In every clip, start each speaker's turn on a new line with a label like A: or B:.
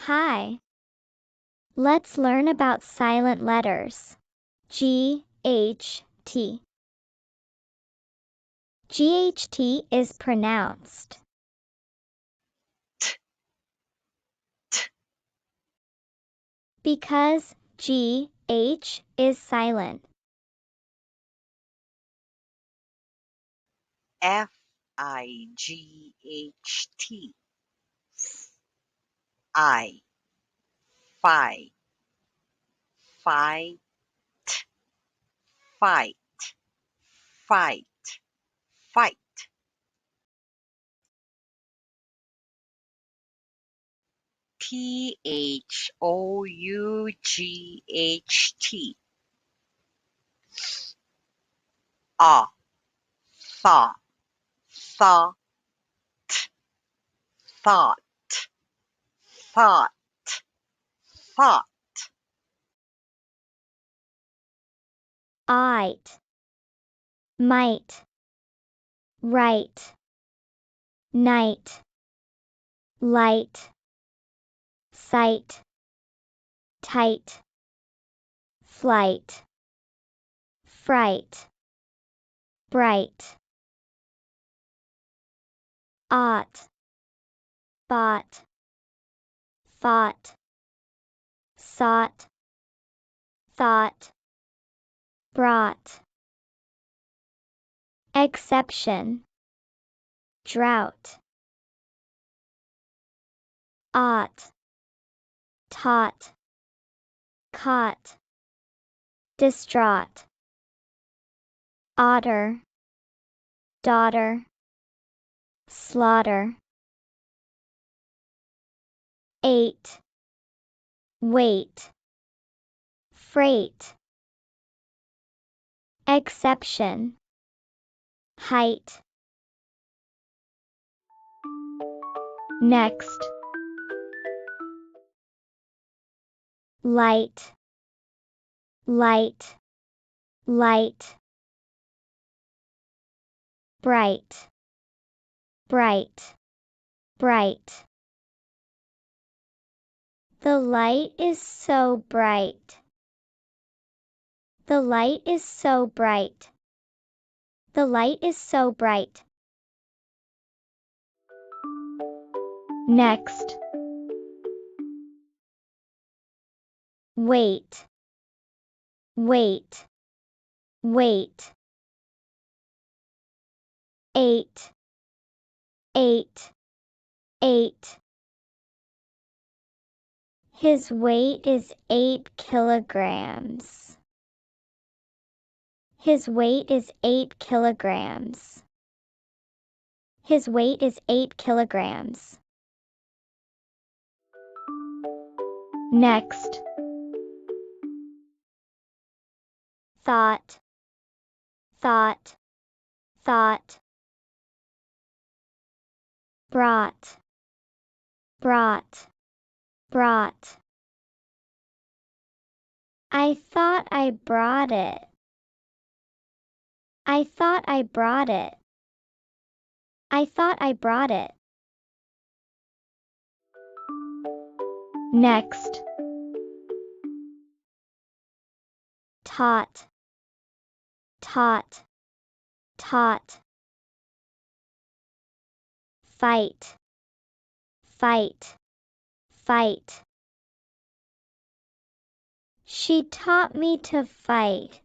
A: Hi. Let's learn about silent letters. GHT. GHT is pronounced
B: T, t,
A: because GH is silent.
B: FIGHT. I, fight, fight, fight, fight, fight. THOUGHT. Ah, thought, thought, thought, thought, thought.
A: Ight, might, right, night, light, sight, tight, flight, fright, bright. Ought, bought, fought, sought, thought, brought. Exception, drought. Ought, taught, caught, distraught. Otter, daughter, slaughter. Eight, wait, freight. Exception, height. Next, light, light, light. Bright, bright, bright. The light is so bright. The light is so bright. The light is so bright. Next, wait, wait, wait. Eight, eight, eight. His weight is 8 kilograms. His weight is 8 kilograms. His weight is 8 kilograms. Next, thought, thought, thought. Brought, brought, brought. I thought I brought it. I thought I brought it. I thought I brought it. Next, taught, taught, taught. Fight, fight, fight. She taught me to fight.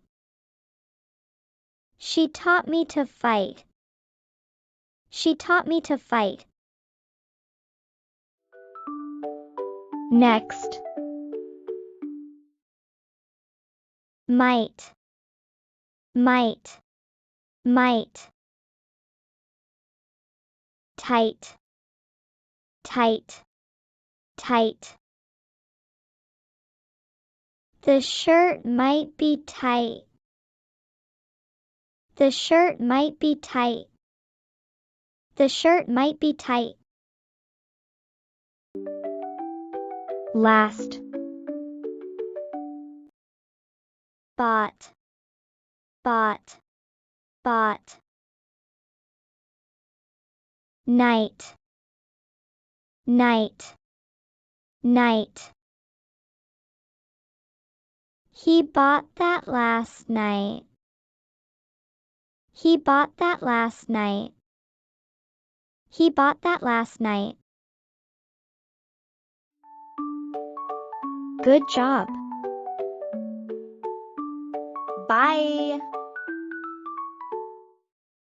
A: She taught me to fight. She taught me to fight. Next, might, might, might. Tight, tight, tight. The shirt might be tight. The shirt might be tight. The shirt might be tight. Last, bought, bought, bought. Night, night, night. He bought that last night. He bought that last night. He bought that last night. Good job. Bye.